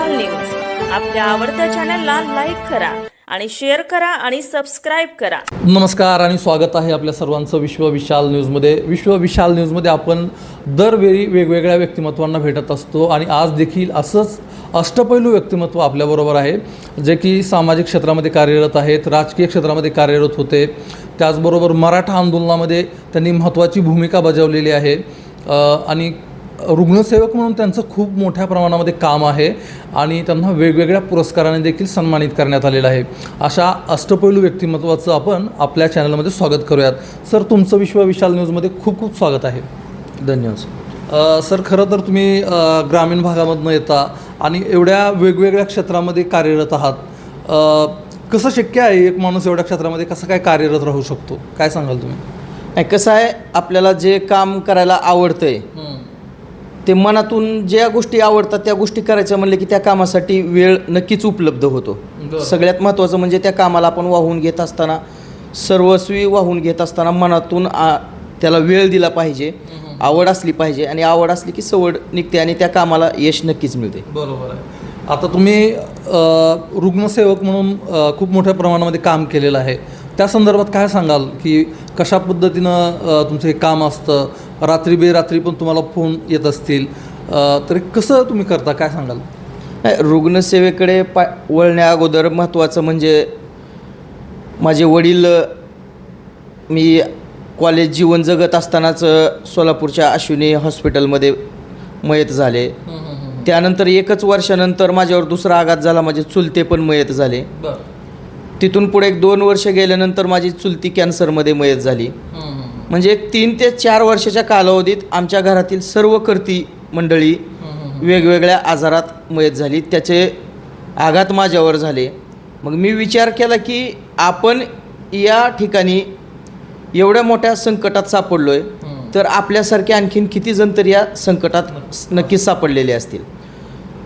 विशाल news आपल्या आवडत्या चॅनलला लाईक करा आणि शेअर करा आणि सबस्क्राइब करा। नमस्कार आणि स्वागत आहे आपल्या सर्वांचं विश्व विशाल न्यूजमध्ये। विश्व विशाल न्यूजमध्ये आपण दरवेळी वेगवेगळ्या व्यक्तिमत्वांना भेटत असतो आणि आज देखील असंच अष्टपैलू व्यक्तिमत्व आपल्याबरोबर आहे, जे की सामाजिक क्षेत्रामध्ये कार्यरत आहेत, राजकीय क्षेत्रामध्ये कार्यरत होते, त्याचबरोबर मराठा आंदोलनामध्ये त्यांनी महत्त्वाची भूमिका बजावलेली आहे आणि रुग्णसेवक म्हणून त्यांचं खूप मोठ्या प्रमाणामध्ये काम आहे आणि त्यांना वेगवेगळ्या पुरस्काराने देखील सन्मानित करण्यात आलेलं आहे। अशा अष्टपैलू व्यक्तिमत्वाचं आपण आपल्या चॅनलमध्ये स्वागत करूयात। सर, तुमचं विश्व विशाल न्यूजमध्ये खूप खूप स्वागत आहे। धन्यवाद सर, खरं तर तुम्ही ग्रामीण भागामधून येता आणि एवढ्या वेगवेगळ्या क्षेत्रामध्ये कार्यरत आहात। कसं शक्य आहे, एक माणूस एवढ्या क्षेत्रामध्ये कसं काय कार्यरत राहू शकतो, काय सांगाल तुम्ही? कसं आहे, आपल्याला जे काम करायला आवडतंय ते मनातून ज्या गोष्टी आवडतात त्या गोष्टी करायच्या म्हणले की त्या कामासाठी वेळ नक्कीच उपलब्ध होतो। सगळ्यात महत्त्वाचं म्हणजे त्या कामाला आपण वाहून घेत असताना, सर्वस्वी वाहून घेत असताना मनातून त्याला वेळ दिला पाहिजे, आवड असली पाहिजे आणि आवड असली की सवड निघते आणि त्या कामाला यश नक्कीच मिळते। बरोबर आहे। आता तुम्ही रुग्णसेवक म्हणून खूप मोठ्या प्रमाणामध्ये काम केलेलं आहे, त्या संदर्भात काय सांगाल की कशा पद्धतीनं तुमचं हे काम असतं? रात्री बेरात्री पण तुम्हाला फोन येत असतील, तर कसं तुम्ही करता, काय सांगाल? रुग्णसेवेकडे वळण्या अगोदर महत्त्वाचं म्हणजे माझे वडील, मी कॉलेज जीवन जगत असतानाच सोलापूरच्या अश्विनी हॉस्पिटलमध्ये मयत झाले। त्यानंतर एकच वर्षानंतर माझ्यावर दुसरा आघात झाला, माझे चुलते पण मयत झाले। तिथून पुढे 1-2 वर्ष गेल्यानंतर माझी चुलती कॅन्सरमध्ये मयत झाली। म्हणजे 3 ते 4 वर्षाच्या कालावधीत आमच्या घरातील सर्व कर्ती मंडळी वेगवेगळ्या आजारात मयत झाली, त्याचे आघात माझ्यावर झाले। मग मी विचार केला की आपण या ठिकाणी एवढ्या मोठ्या संकटात सापडलो आहे, तर आपल्यासारखे आणखीन किती जण तर या संकटात नक्कीच सापडलेले असतील।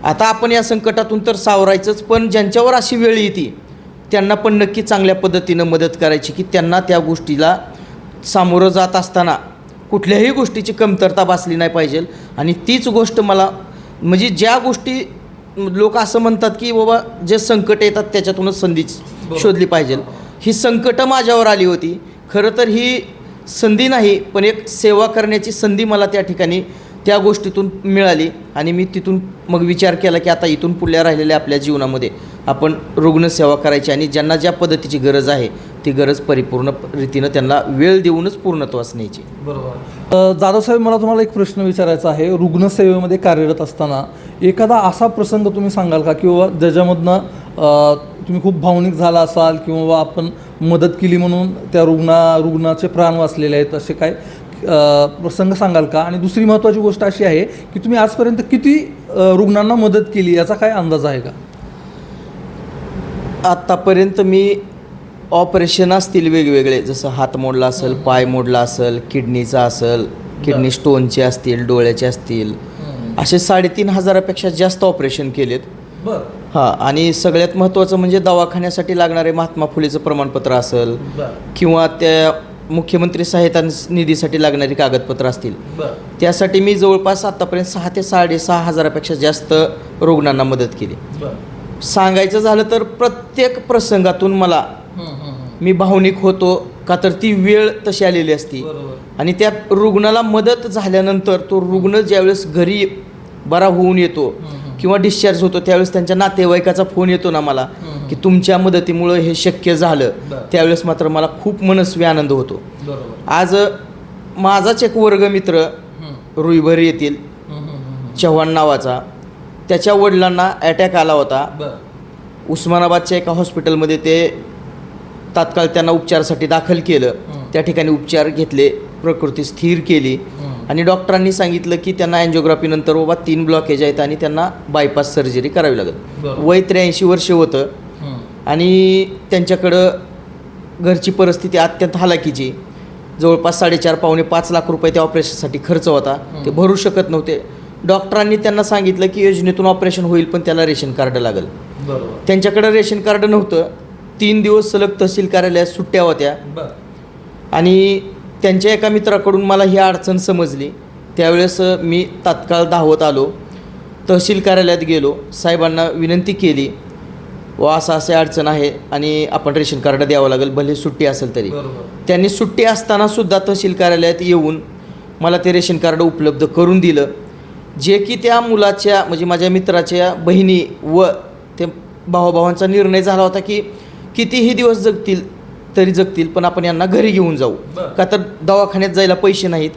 आता आपण या संकटातून तर सावरायचंच, पण ज्यांच्यावर अशी वेळ येते त्यांना पण नक्की चांगल्या पद्धतीनं मदत करायची की त्यांना त्या गोष्टीला सामोरं जात असताना कुठल्याही गोष्टीची कमतरता भासली नाही पाहिजे। आणि तीच गोष्ट मला म्हणजे ज्या गोष्टी लोक असं म्हणतात की बाबा जे संकट येतात त्याच्यातूनच संधी शोधली पाहिजे, ही संकटं माझ्यावर आली होती। खरं तर ही संधी नाही, पण एक सेवा करण्याची संधी मला त्या ठिकाणी त्या गोष्टीतून मिळाली आणि मी तिथून मग विचार केला की आता इथून पुढल्या राहिलेल्या आपल्या जीवनामध्ये आपण रुग्णसेवा करायची आणि ज्यांना ज्या पद्धतीची गरज आहे ती गरज परिपूर्ण रीतीनं त्यांना वेळ देऊनच पूर्णत्वास न्यायची। बरोबर। जाधव साहेब, मला तुम्हाला एक प्रश्न विचारायचा आहे। रुग्णसेवेमध्ये कार्यरत असताना एखादा असा प्रसंग तुम्ही सांगाल का किंवा ज्याच्यामधनं तुम्ही खूप भावनिक झाला असाल किंवा आपण मदत केली म्हणून त्या रुग्णाचे प्राण वाचलेले आहेत, असे काय प्रसंग सांगाल का? आणि दुसरी महत्त्वाची गोष्ट अशी आहे की तुम्ही आजपर्यंत किती रुग्णांना मदत केली याचा काय अंदाज आहे का? आत्तापर्यंत मी ऑपरेशन असतील वेगवेगळे, जसं हात मोडला असेल, पाय मोडला असेल, किडनीचा असेल, किडनी स्टोनचे असतील, डोळ्याचे असतील, असे 3,500पेक्षा जास्त ऑपरेशन केलेत। हां, आणि सगळ्यात महत्त्वाचं म्हणजे दवाखान्यासाठी लागणारे महात्मा फुलेचं प्रमाणपत्र असेल किंवा त्या मुख्यमंत्री सहायता निधीसाठी लागणारी कागदपत्र असतील, त्यासाठी मी जवळपास आत्तापर्यंत 6 ते 6,500पेक्षा जास्त रुग्णांना मदत केली। सांगायचं झालं तर प्रत्येक प्रसंगातून मला मी भावनिक होतो, का तर ती वेळ तशी आलेली असती आणि त्या रुग्णाला मदत झाल्यानंतर तो रुग्ण ज्यावेळेस घरी बरा होऊन येतो किंवा डिस्चार्ज होतो त्यावेळेस त्यांच्या नातेवाईकाचा फोन येतो ना मला की तुमच्या मदतीमुळं हे शक्य झालं, त्यावेळेस मात्र मला खूप मनस्वी आनंद होतो। आज माझाच एक वर्गमित्र रुईभरी येथील चव्हाण नावाचा, त्याच्या वडिलांना अटॅक आला होता। उस्मानाबादच्या एका हॉस्पिटलमध्ये ते तात्काळ त्यांना उपचारासाठी दाखल केलं, त्या ठिकाणी उपचार घेतले, प्रकृती स्थिर केली आणि डॉक्टरांनी सांगितलं की त्यांना अँजिओग्राफीनंतर बाबा 3 ब्लॉकेज आहेत आणि त्यांना बायपास सर्जरी करावी लागेल। वय 83 वर्ष होतं आणि त्यांच्याकडं घरची परिस्थिती अत्यंत हालाकीची, जवळपास 4.5-5 लाख रुपये त्या ऑपरेशनसाठी खर्च होता, ते भरू शकत नव्हते। डॉक्टरांनी त्यांना सांगितलं की योजनेतून ऑपरेशन होईल पण त्याला रेशन कार्ड लागेल। त्यांच्याकडं रेशन कार्ड नव्हतं, 3 दिवस सलग तहसील कार्यालयात सुट्ट्या होत्या आणि त्यांच्या एका मित्राकडून मला ही अडचण समजली। त्यावेळेस मी तात्काळ धावत आलो तहसील कार्यालयात गेलो, साहेबांना विनंती केली व असं असे अडचण आहे आणि आपण रेशन कार्ड द्यावं लागेल, भले सुट्टी असेल तरी. त्यांनी सुट्टी असतानासुद्धा तहसील कार्यालयात येऊन मला ते रेशन कार्ड उपलब्ध करून दिलं, जे की त्या मुलाच्या म्हणजे माझ्या मित्राच्या बहिणी व ते भावाभावांचा निर्णय झाला होता की कितीही दिवस जगतील तरी जगतील, पण आपण यांना घरी घेऊन जाऊ. का तर दवाखान्यात जायला पैसे नाहीत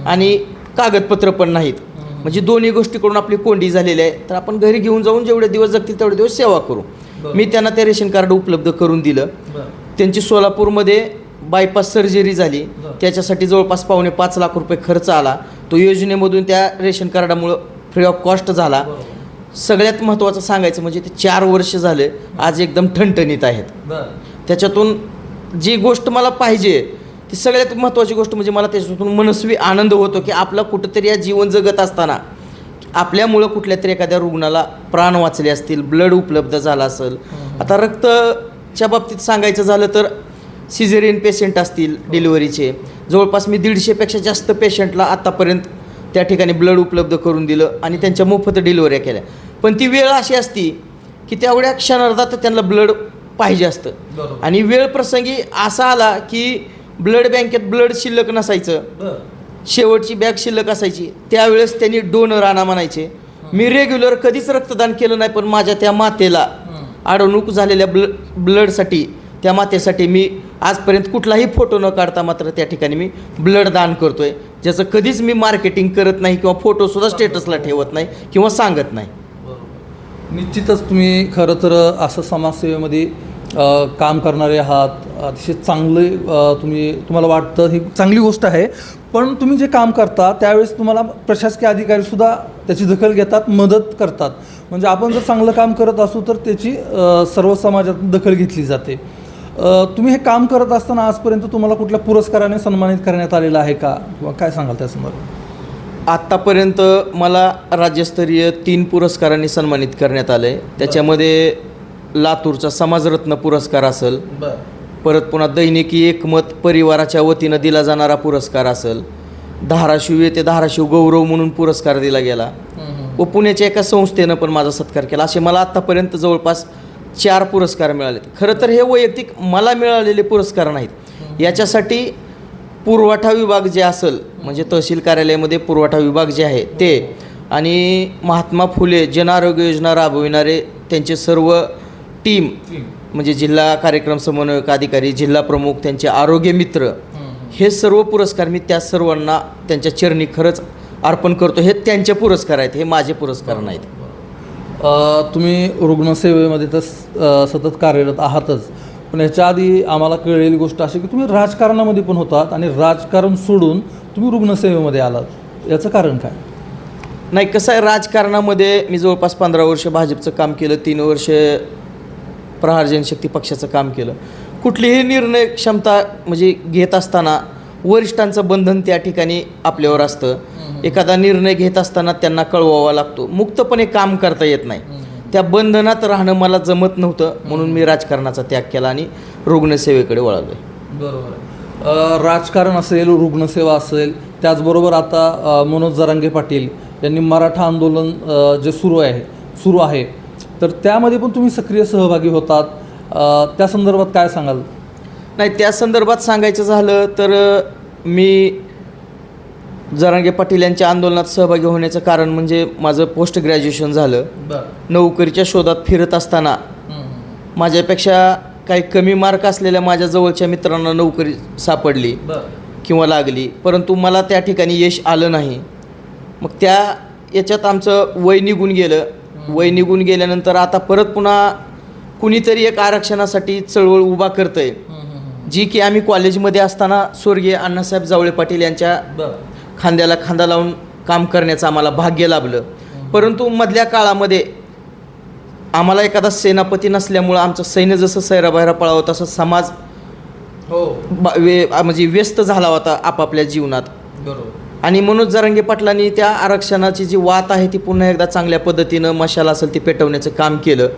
आणि कागदपत्र पण नाहीत, म्हणजे दोन्ही गोष्टीकडून आपली कोंडी झालेली आहे. तर आपण घरी घेऊन जाऊन जेवढे दिवस जगतील तेवढे दिवस सेवा करू. मी त्यांना ते रेशन कार्ड उपलब्ध करून दिलं. त्यांची सोलापूरमध्ये बायपास सर्जरी झाली, त्याच्यासाठी जवळपास $5.5 लाख खर्च आला. तो योजनेमधून त्या रेशन कार्डामुळं फ्री ऑफ कॉस्ट झाला. सगळ्यात महत्त्वाचं सांगायचं म्हणजे ते 4 वर्ष झाले आज एकदम ठणठणीत आहेत. त्याच्यातून जी गोष्ट मला पाहिजे ती सगळ्यात महत्त्वाची गोष्ट म्हणजे मला त्याच्यातून मनस्वी आनंद होतो की आपला कुठंतरी या जीवन जगत असताना आपल्यामुळं कुठल्या तरी एखाद्या रुग्णाला प्राण वाचले असतील, ब्लड उपलब्ध झाला असेल. आता रक्तच्या बाबतीत सांगायचं झालं तर सिझेरियन पेशंट असतील डिलिव्हरीचे, जवळपास मी 150पेक्षा जास्त पेशंटला आत्तापर्यंत त्या ठिकाणी ब्लड उपलब्ध करून दिलं आणि त्यांच्या मोफत डिलिव्हऱ्या केल्या. पण ती वेळ अशी असती की तेवढ्या क्षणार्धात त्यांना ब्लड पाहिजे असतं आणि वेळ प्रसंगी असा आला की ब्लड बँकेत ब्लड शिल्लक नसायचं, शेवटची बॅग शिल्लक असायची. त्यावेळेस त्यांनी डोनर आणा म्हणायचे. मी रेग्युलर कधीच रक्तदान केलं नाही, पण माझ्या त्या मातेला अडवणूक झालेल्या ब्लडसाठी त्या मातेसाठी मी आजपर्यंत कुठलाही फोटो न काढता मात्र त्या ठिकाणी मी ब्लड दान करतोय, ज्याचं कधीच मी मार्केटिंग करत नाही किंवा फोटोसुद्धा स्टेटसला ठेवत नाही किंवा सांगत नाही. निश्चितच तुम्ही खरं तर असं समाजसेवेमध्ये काम करणारे आहात, अतिशय चांगले तुम्हाला वाटतं ही चांगली गोष्ट आहे. पण तुम्ही जे काम करता त्यावेळेस तुम्हाला प्रशासकीय अधिकारीसुद्धा त्याची दखल घेतात, मदत करतात. म्हणजे आपण जर चांगलं काम करत असू तर त्याची सर्व समाजात दखल घेतली जाते. तुम्ही हे काम करत असताना आजपर्यंत तुम्हाला कुठल्या पुरस्काराने सन्मानित करण्यात आलेलं आहे का, किंवा काय सांगाल त्यासंदर्भात? आत्तापर्यंत मला राज्यस्तरीय 3 पुरस्कारांनी सन्मानित करण्यात आलं आहे. त्याच्यामध्ये लातूरचा समाजरत्न पुरस्कार असेल, परत पुन्हा दैनिकी एकमत परिवाराच्या वतीनं दिला जाणारा पुरस्कार असेल, धाराशिव येथे धाराशिव गौरव म्हणून पुरस्कार दिला गेला व पुण्याच्या एका संस्थेनं पण माझा सत्कार केला. असे मला आत्तापर्यंत जवळपास 4 पुरस्कार मिळालेत. खरं तर हे वैयक्तिक मला मिळालेले पुरस्कार नाहीत. याच्यासाठी पुरवठा विभाग जे असेल म्हणजे तहसील कार्यालयामध्ये पुरवठा विभाग जे आहे ते आणि महात्मा फुले जन आरोग्य योजना राबविणारे त्यांचे सर्व टीम म्हणजे जिल्हा कार्यक्रम समन्वयक अधिकारी, जिल्हा प्रमुख, त्यांचे आरोग्य मित्र, हे सर्व पुरस्कार मी त्या सर्वांना त्यांच्या चरणी खरंच अर्पण करतो. हे त्यांचे पुरस्कार आहेत, हे माझे पुरस्कार नाहीत. तुम्ही रुग्णसेवेमध्ये तर सतत कार्यरत आहातच, पण याच्या आधी आम्हाला कळलेली गोष्ट अशी की तुम्ही राजकारणामध्ये पण होतात आणि राजकारण सोडून तुम्ही रुग्णसेवेमध्ये आलात. याचं कारण काय? नाही, कसं आहे, राजकारणामध्ये मी जवळपास 15 वर्ष भाजपचं काम केलं, 3 वर्ष प्रहार जनशक्ती पक्षाचं काम केलं. कुठलीही निर्णय क्षमता म्हणजे घेत असताना वरिष्ठांचं बंधन त्या ठिकाणी आपल्यावर असतं. एखादा निर्णय घेत असताना त्यांना कळवावा लागतो. मुक्तपणे काम करता येत नाही. त्या बंधनात राहणं मला जमत नव्हतं, म्हणून मी राजकारणाचा त्याग केला आणि रुग्णसेवेकडे वळालो. बरोबर. राजकारण असेल, रुग्णसेवा असेल, त्याचबरोबर आता मनोज जरांगे पाटील यांनी मराठा आंदोलन जे सुरू आहे तर त्यामध्ये पण तुम्ही सक्रिय सहभागी होतात. त्या संदर्भात काय सांगाल? नाही, त्या संदर्भात सांगायचं झालं तर मी जरांगे पाटील यांच्या आंदोलनात सहभागी होण्याचं कारण म्हणजे माझं पोस्ट ग्रॅज्युएशन झालं. नोकरीच्या शोधात फिरत असताना माझ्यापेक्षा काही कमी मार्क असलेल्या माझ्या जवळच्या मित्रांना नोकरी सापडली किंवा लागली, परंतु मला त्या ठिकाणी यश आलं नाही. मग त्या याच्यात आमचं वय निघून गेलं. वय निघून गेल्यानंतर आता परत पुन्हा कुणीतरी एक आरक्षणासाठी चळवळ उभा करतंय, जी की आम्ही कॉलेजमध्ये असताना स्वर्गीय अण्णासाहेब जावळे पाटील यांच्या खांद्याला खांदा लावून काम करण्याचं आम्हाला भाग्य लाभलं. परंतु मधल्या काळामध्ये आम्हाला एखादा सेनापती नसल्यामुळं आमचं सैन्य जसं सैराबाहेरा पळावं तसं समाज म्हणजे व्यस्त झाला होता आपापल्या जीवनात. आणि मनोज जरांगे पाटलांनी त्या आरक्षणाची जी वात आहे ती पुन्हा एकदा चांगल्या पद्धतीनं मशाल असेल ती पेटवण्याचं काम केलं.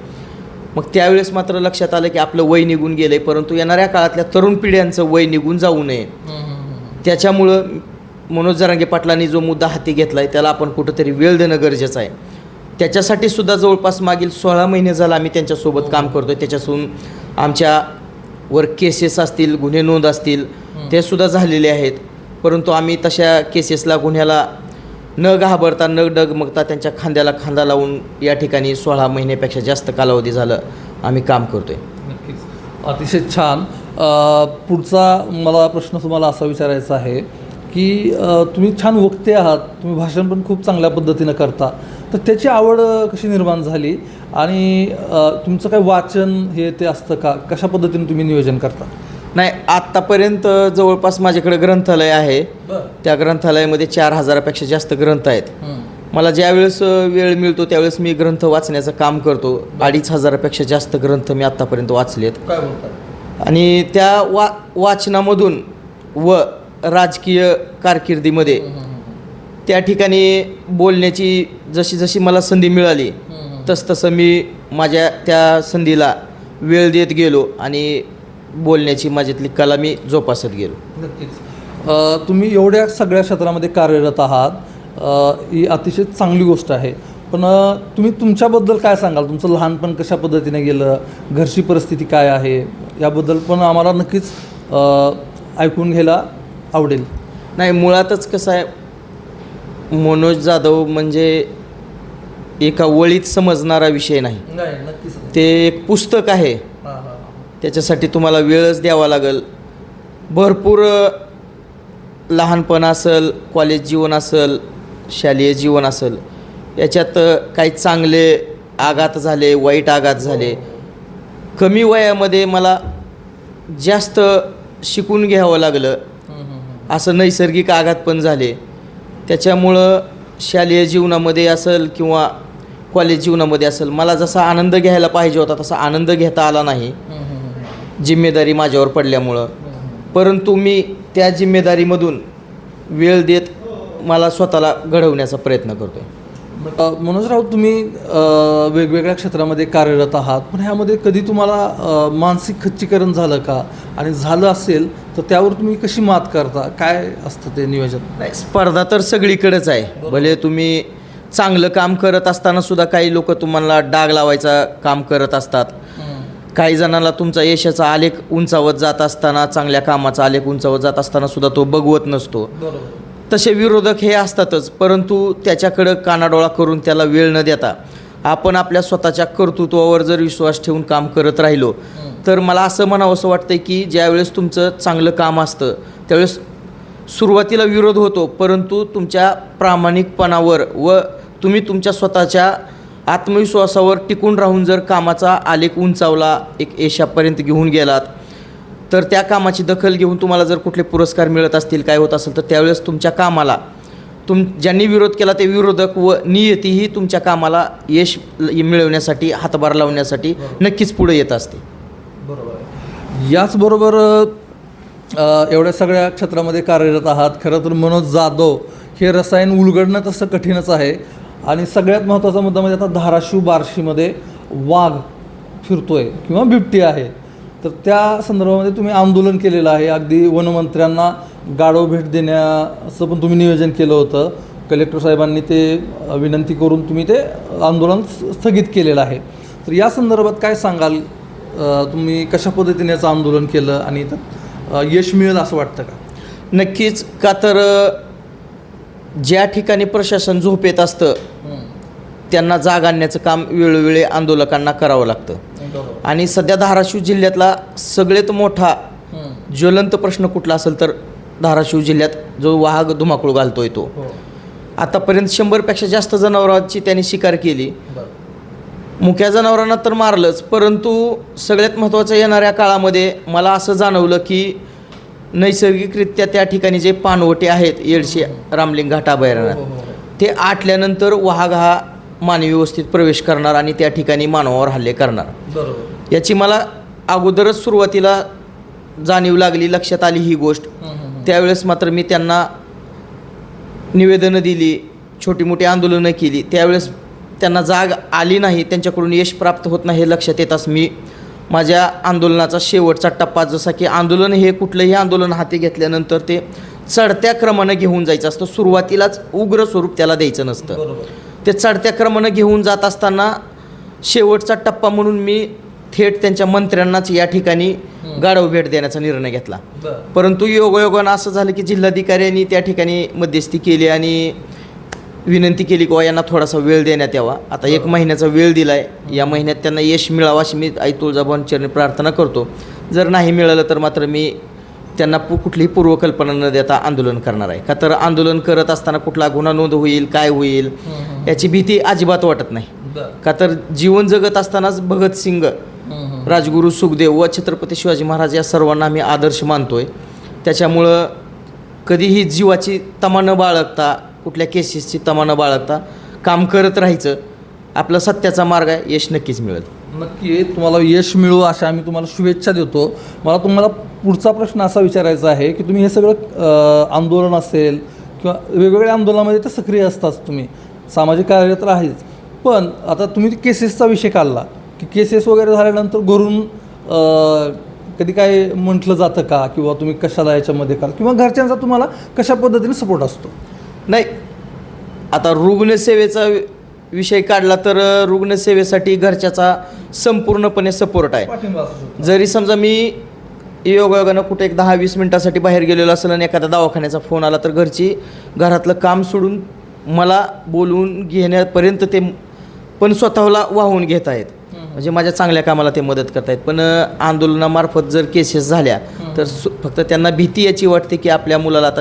मग त्यावेळेस मात्र लक्षात आलं की आपलं वय निघून गेलं आहे, परंतु येणाऱ्या काळातल्या तरुण पिढ्यांचं वय निघून जाऊ नये. त्याच्यामुळं मनोज जरांगे पाटलांनी जो मुद्दा हाती घेतला आहे त्याला आपण कुठंतरी वेळ देणं गरजेचं आहे. त्याच्यासाठी सुद्धा जवळपास मागील 16 महिने झाला आम्ही त्यांच्यासोबत काम करतो आहे. त्याच्यातून आमच्यावर केसेस असतील, गुन्हे नोंद असतील, ते सुद्धा झालेले आहेत. परंतु आम्ही तशा केसेसला, गुन्ह्याला न घाबरता, न डगमगता त्यांच्या खांद्याला खांदा लावून या ठिकाणी 16 महिन्यापेक्षा जास्त कालावधी झालं आम्ही काम करतो आहे. नक्कीच, अतिशय छान. पुढचा मला प्रश्न तुम्हाला असा विचारायचा आहे की तुम्ही छान वक्ते आहात, तुम्ही भाषण पण खूप चांगल्या पद्धतीनं करता, तर त्याची आवड कशी निर्माण झाली आणि तुमचं काय वाचन हे ते असतं का? कशा पद्धतीने तुम्ही नियोजन करता? नाही, आत्तापर्यंत जवळपास माझ्याकडे ग्रंथालय आहे. त्या ग्रंथालयामध्ये 4000पेक्षा जास्त ग्रंथ आहेत. मला ज्यावेळेस वेळ मिळतो त्यावेळेस मी ग्रंथ वाचण्याचं काम करतो. 2500पेक्षा जास्त ग्रंथ मी आत्तापर्यंत वाचलेत. काय बोलतात? आणि त्या वाचनामधून व राजकीय कारकिर्दीमध्ये त्या ठिकाणी बोलण्याची जशी जशी मला संधी मिळाली तसतसं मी माझ्या त्या संधीला वेळ देत गेलो आणि बोलण्याची माझ्यातली कला मी जोपासत गेलो. नक्कीच. तुम्ही एवढ्या सगळ्या क्षेत्रामध्ये कार्यरत आहात, ही अतिशय चांगली गोष्ट आहे. पण तुम्ही तुमच्याबद्दल काय सांगाल? तुमचं लहानपण कशा पद्धतीने गेलं, घरची परिस्थिती काय आहे, याबद्दल पण आम्हाला नक्कीच ऐकून घ्यायला आवडेल. नाही, मुळातच कसं आहे, मनोज जाधव म्हणजे एका वळीत समजणारा विषय नाही. नक्कीच. ते एक पुस्तक आहे. त्याच्यासाठी तुम्हाला वेळच द्यावा लागेल. भरपूर लहानपण असेल, कॉलेज जीवन असेल, शालेय जीवन असेल, याच्यात काही चांगले आघात झाले, वाईट आघात झाले. कमी वयामध्ये मला जास्त शिकून घ्यावं लागलं, असं नैसर्गिक आघात पण झाले. त्याच्यामुळं शालेय जीवनामध्ये असेल किंवा कॉलेज जीवनामध्ये असेल, मला जसा आनंद घ्यायला पाहिजे होता तसा आनंद घेता आला नाही, जिम्मेदारी माझ्यावर पडल्यामुळं. परंतु मी त्या जिम्मेदारीमधून वेळ देत मला स्वतःला घडवण्याचा प्रयत्न करतो आहे. मनोजराव, तुम्ही वेगवेगळ्या क्षेत्रामध्ये कार्यरत आहात, पण ह्यामध्ये कधी तुम्हाला मानसिक खच्चीकरण झालं का? आणि झालं असेल तर त्यावर तुम्ही कशी मात करता? काय असतं ते नियोजन? नाही, स्पर्धा तर सगळीकडेच आहे. भले तुम्ही चांगलं काम करत असताना सुद्धा काही लोक तुम्हाला डाग लावायचा काम करत असतात. काही जणांना तुमचा यशाचा आलेख उंचावत जात असताना, चांगल्या कामाचा आलेख उंचावत जात असताना सुद्धा तो बघवत नसतो. तसे विरोधक हे असतातच. परंतु त्याच्याकडं कानाडोळा करून त्याला वेळ न देता आपण आपल्या स्वतःच्या कर्तृत्वावर जर विश्वास ठेवून काम करत राहिलो तर मला असं म्हणावंसं वाटतं की ज्यावेळेस तुमचं चांगलं काम असतं त्यावेळेस सुरुवातीला विरोध होतो, परंतु तुमच्या प्रामाणिकपणावर व तुम्ही तुमच्या स्वतःच्या आत्मविश्वासावर टिकून राहून जर कामाचा आलेख उंचावला, एक यशापर्यंत घेऊन गेलात, तर त्या कामाची दखल घेऊन तुम्हाला जर कुठले पुरस्कार मिळत असतील, काय होत असेल, तर त्यावेळेस तुमच्या कामाला ज्यांनी विरोध केला ते विरोधक व नियतीही तुमच्या कामाला यश मिळवण्यासाठी, हातभार लावण्यासाठी नक्कीच पुढे येत असते. बरोबर. याचबरोबर एवढ्या सगळ्या क्षेत्रामध्ये कार्यरत आहात. खरं तर मनोज जाधव हे रसायन उलगडणं तसं कठीणच आहे. आणि सगळ्यात महत्त्वाचा मुद्दा म्हणजे आता धाराशिव बार्शीमध्ये वाघ फिरतोय किंवा बिबटी आहे, तर त्या संदर्भामध्ये तुम्ही आंदोलन केलेलं आहे. अगदी वनमंत्र्यांना गाढव भेट देण्याचं पण तुम्ही नियोजन केलं होतं. कलेक्टर साहेबांनी ते विनंती करून तुम्ही ते आंदोलन स्थगित केलेलं आहे. तर या संदर्भात काय सांगाल? तुम्ही कशा पद्धतीने याचं आंदोलन केलं आणि यश मिळेल असं वाटतं का? नक्कीच. का तर ज्या ठिकाणी प्रशासन झोपेत असतं त्यांना जाग आणण्याचं काम वेळोवेळी आंदोलकांना करावं लागतं. आणि सध्या धाराशिव जिल्ह्यातला सगळ्यात मोठा ज्वलंत प्रश्न कुठला असेल तर धाराशिव जिल्ह्यात जो वाघ धुमाकूळ घालतोय तो. आतापर्यंत 100पेक्षा जास्त जनावरांची त्यांनी शिकार केली. मुक्या जनावरांना तर मारलंच, परंतु सगळ्यात महत्त्वाचं येणाऱ्या काळामध्ये मला असं जाणवलं की नैसर्गिकरित्या त्या ठिकाणी जे पाणवटे आहेत येडशी रामलिंग घाट अभयारण्यात, ते आटल्यानंतर वाघ हा मानवी वस्तीत प्रवेश करणार आणि त्या ठिकाणी मानवावर हल्ले करणार. याची मला अगोदरच सुरुवातीला जाणीव लागली, लक्षात आली ही गोष्ट. त्यावेळेस मात्र मी त्यांना निवेदनं दिली, छोटी मोठी आंदोलनं केली. त्यावेळेस त्यांना जाग आली नाही, त्यांच्याकडून यश प्राप्त होत नाही हे लक्षात येताच मी माझ्या आंदोलनाचा शेवटचा टप्पा, जसा की आंदोलन हे कुठलंही आंदोलन हाती घेतल्यानंतर ते चढत्या क्रमानं घेऊन जायचं असतं, सुरुवातीलाच उग्र स्वरूप त्याला द्यायचं नसतं. ते चढत्या क्रमानं घेऊन जात असताना शेवटचा टप्पा म्हणून मी थेट त्यांच्या मंत्र्यांनाच या ठिकाणी गाढव भेट देण्याचा निर्णय घेतला. परंतु योगायोगानं असं झालं की जिल्हाधिकाऱ्यांनी त्या ठिकाणी मध्यस्थी केली आणि विनंती केली की यांना थोडासा वेळ देण्यात यावा. आता 1 महिन्याचा वेळ दिला आहे. या महिन्यात त्यांना यश मिळावं अशी मी आई तुळजाभवानी चरणी प्रार्थना करतो. जर नाही मिळालं तर मात्र मी त्यांना कुठलीही पूर्वकल्पना न देता आंदोलन करणार आहे. का तर आंदोलन करत असताना कुठला गुन्हा नोंद होईल, काय होईल याची भीती अजिबात वाटत नाही. का तर जीवन जगत असतानाच भगतसिंग, राजगुरू सुखदेव व छत्रपती शिवाजी महाराज या सर्वांना आम्ही आदर्श मानतोय. त्याच्यामुळं कधीही जीवाची तमा न बाळगता, कुठल्या केसेसची तमा न बाळगता काम करत राहायचं. आपला सत्याचा मार्ग आहे, यश नक्कीच मिळेल. नक्की तुम्हाला यश मिळो अशा आम्ही तुम्हाला शुभेच्छा देतो. मला तुम्हाला पुढचा प्रश्न असा विचारायचा आहे की तुम्ही हे सगळं आंदोलन असेल किंवा वेगवेगळ्या आंदोलनामध्ये तर सक्रिय असताच, तुम्ही सामाजिक कार्य तर आहेच, पण आता तुम्ही केसेसचा विषय काढला की केसेस वगैरे झाल्यानंतर घरून कधी काय म्हटलं जातं का, किंवा तुम्ही कशाला याच्यामध्ये का, किंवा घरच्यांचा तुम्हाला कशा पद्धतीने सपोर्ट असतो? नाही, आता रुग्णसेवेचा विषय काढला तर रुग्णसेवेसाठी घरच्याचा संपूर्णपणे सपोर्ट आहे. जरी समजा मी योगायोगानं कुठे एक 10-20 मिनटासाठी बाहेर गेलेलो असेल आणि एखाद्या दवाखान्याचा फोन आला तर घरची घरातलं काम सोडून मला बोलवून घेण्यापर्यंत ते पण स्वतःला वाहून घेत आहेत. म्हणजे माझ्या चांगल्या कामाला ते मदत करत आहेत. पण आंदोलनामार्फत जर केसेस झाल्या तर फक्त त्यांना भीती याची वाटते की आपल्या मुलाला आता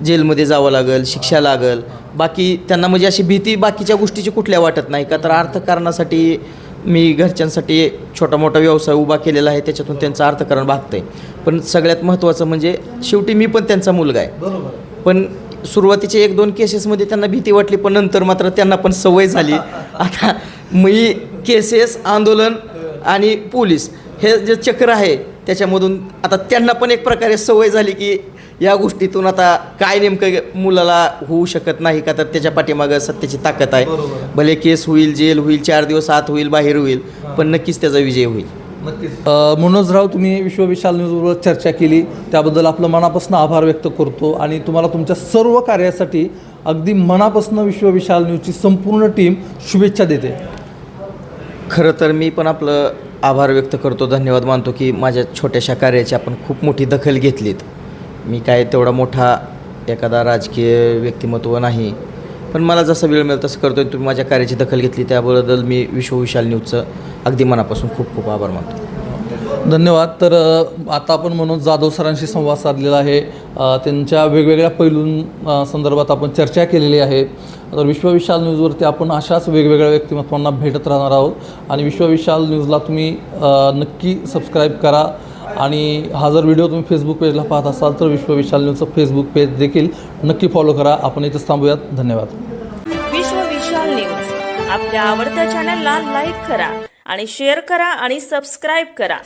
जेलमध्ये जावं लागेल, शिक्षा लागेल. बाकी त्यांना म्हणजे अशी भीती बाकीच्या गोष्टीची कुठल्या वाटत नाही. का तर अर्थकारणासाठी मी घरच्यांसाठी छोटा मोठा व्यवसाय उभा केलेला आहे, त्याच्यातून त्यांचं अर्थकारण भागतं आहे. पण सगळ्यात महत्त्वाचं म्हणजे शेवटी मी पण त्यांचा मुलगा आहे. पण सुरुवातीच्या 1-2 केसेसमध्ये त्यांना भीती वाटली, पण नंतर मात्र त्यांना पण सवय झाली. आता मी केसेस, आंदोलन आणि पोलीस हे जे चक्र आहे त्याच्यामधून आता त्यांना पण एक प्रकारे सवय झाली की या गोष्टीतून आता काय नेमकं मुलाला होऊ शकत नाही. का तर त्याच्या पाठीमागं सत्याची ताकद आहे. भले केस होईल, जेल होईल, 4 दिवस आत होईल, बाहेर होईल, पण नक्कीच त्याचा विजय होईल. नक्कीच. मनोजराव, तुम्ही विश्वविशाल न्यूजवर चर्चा केली त्याबद्दल आपलं मनापासून आभार व्यक्त करतो आणि तुम्हाला तुमच्या सर्व कार्यासाठी अगदी मनापासून विश्वविशाल न्यूजची संपूर्ण टीम शुभेच्छा देते. खरं तर मी पण आपलं आभार व्यक्त करतो, धन्यवाद मानतो की माझ्या छोट्याशा कार्याची आपण खूप मोठी दखल घेतलीत. मी काय तेवढा मोठा एखादा राजकीय व्यक्तिमत्व नाही, पण मला जसा वेळ मिळेल तसं करतो. तुम्ही माझ्या कार्याची दखल घेतली त्याबद्दल मी विश्वविशाल न्यूजचं अगदी मनापासून खूप खूप आभार मानतो. धन्यवाद. तर आता आपण मनोज जाधव सरांशी संवाद साधलेला आहे. त्यांच्या वेगवेगळ्या पैलूं संदर्भात आपण चर्चा केलेली आहे. तर विश्वविशाल न्यूजवरती आपण अशाच वेगवेगळ्या व्यक्तिमत्वांना भेटत राहणार आहोत आणि विश्वविशाल न्यूजला तुम्ही नक्की सबस्क्राईब करा. आणि हा जर व्हिडिओ तुम्ही फेसबुक पेजला पाहत असाल तर विश्वविशाल न्यूजचं फेसबुक पेज देखील नक्की फॉलो करा. आपण इथेच थांबूयात. धन्यवाद. विश्वविशाल न्यूज आपल्या आवडत्या चॅनलला लाईक करा आणि शेअर करा आणि सबस्क्राईब करा.